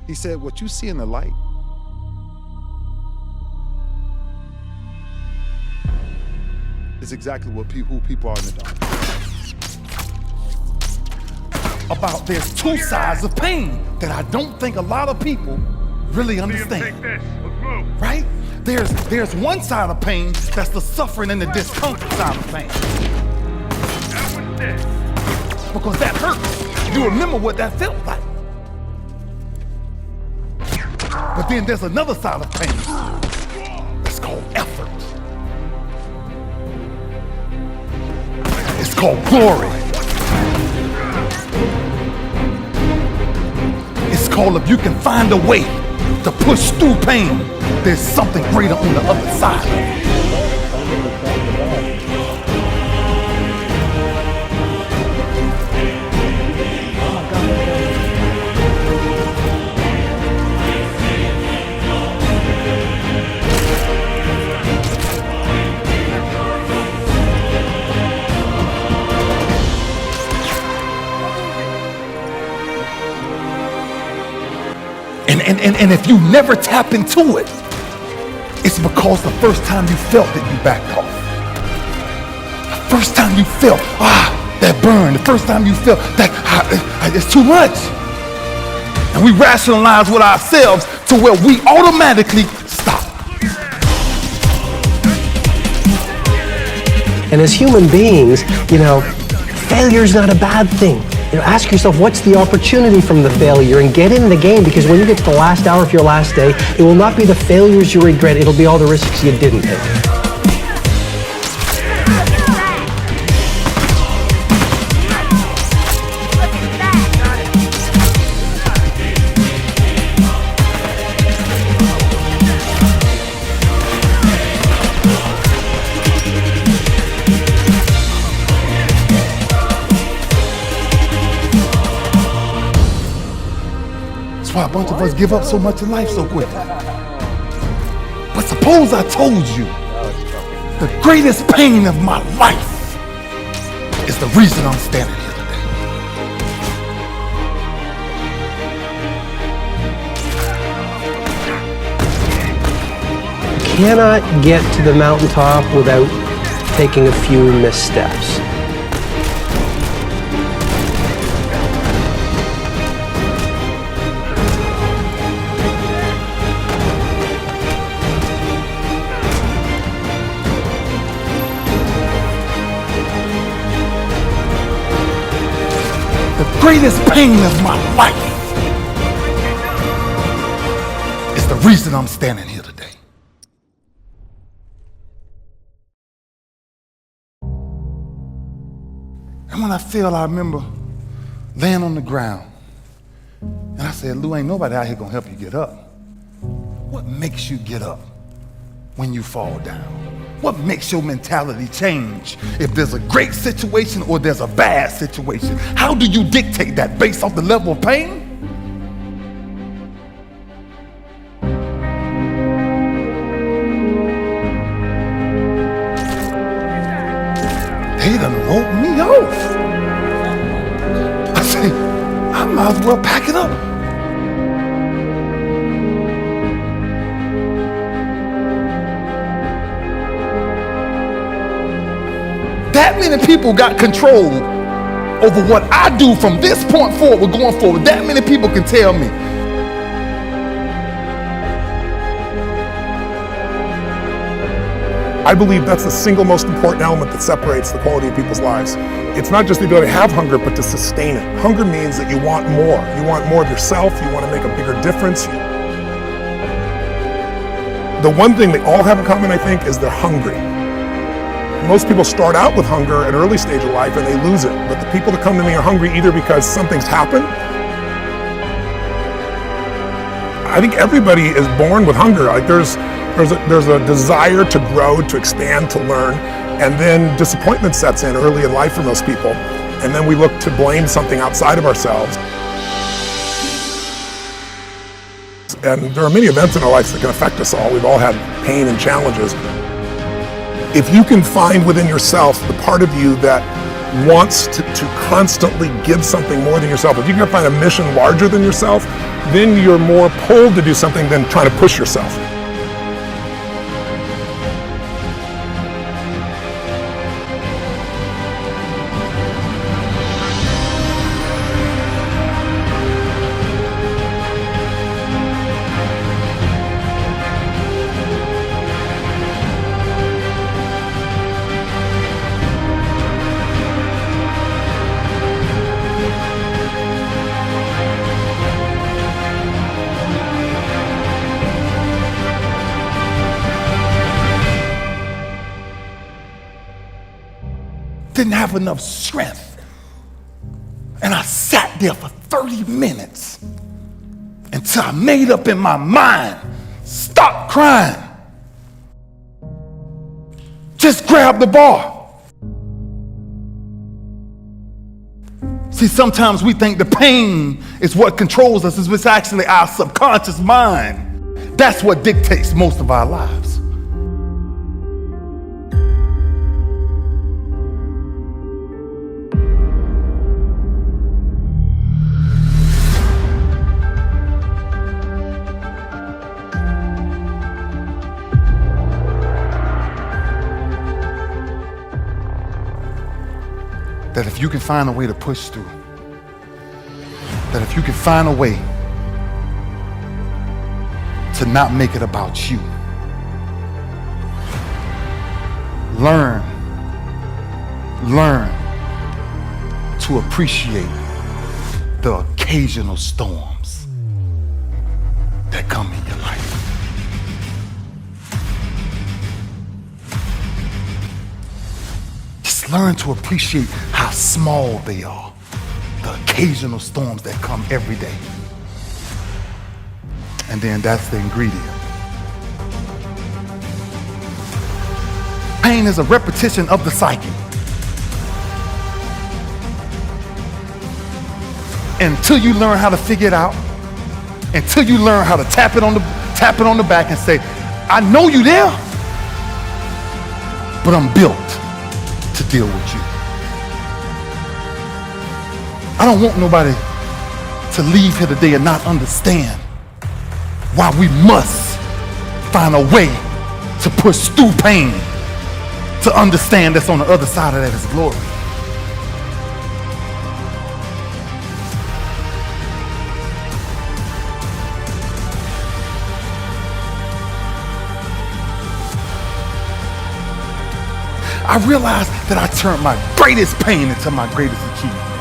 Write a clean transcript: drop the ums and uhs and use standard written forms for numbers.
He said, what you see in the light is exactly who people are in the dark. About there's two sides of pain that I don't think a lot of people really understand. Right? There's one side of pain that's the suffering and the discomfort side of pain. Because that hurts. You remember what that felt like. But then there's another side of pain that's called effort. It's called glory. It's called if you can find a way to push through pain, there's something greater on the other side. And if you never tap into it, it's because the first time you felt it, you backed off. The first time you felt, that burn. The first time you felt that, it's too much. And we rationalize with ourselves to where we automatically stop. And as human beings, failure is not a bad thing. Ask yourself, what's the opportunity from the failure, and get in the game, because when you get to the last hour of your last day, it will not be the failures you regret, it'll be all the risks you didn't take. Why a bunch of us give up so much in life so quick. But suppose I told you the greatest pain of my life is the reason I'm standing here today. You cannot get to the mountaintop without taking a few missteps. The greatest pain of my life is the reason I'm standing here today. And when I fell, I remember laying on the ground. And I said, Lou, ain't nobody out here gonna help you get up. What makes you get up when you fall down? What makes your mentality change if there's a great situation or there's a bad situation? How do you dictate that based off the level of pain? They done wrote me off. I say, I might as well pack it up. That many people got control over what I do from this point forward, going forward. That many people can tell me. I believe that's the single most important element that separates the quality of people's lives. It's not just the ability to have hunger, but to sustain it. Hunger means that you want more. You want more of yourself. You want to make a bigger difference. The one thing they all have in common, I think, is they're hungry. Most people start out with hunger at an early stage of life and they lose it. But the people that come to me are hungry either because something's happened. I think everybody is born with hunger. Like there's a desire to grow, to expand, to learn, and then disappointment sets in early in life for most people. And then we look to blame something outside of ourselves. And there are many events in our lives that can affect us all. We've all had pain and challenges. If you can find within yourself the part of you that wants to constantly give something more than yourself, if you can find a mission larger than yourself, then you're more pulled to do something than trying to push yourself. Didn't have enough strength. And I sat there for 30 minutes until I made up in my mind, stop crying. Just grab the ball. See, sometimes we think the pain is what controls us. It's actually our subconscious mind. That's what dictates most of our lives. That if you can find a way to push through, that if you can find a way to not make it about you, learn to appreciate the occasional storms that come in your life. Learn to appreciate how small they are, the occasional storms that come every day. And then that's the ingredient. Pain is a repetition of the cycle. Until you learn how to figure it out, until you learn how to tap it on the back and say, I know you there, but I'm built to deal with you. I don't want nobody to leave here today and not understand why we must find a way to push through pain, to understand that's on the other side of that is glory. I realized that I turned my greatest pain into my greatest achievement.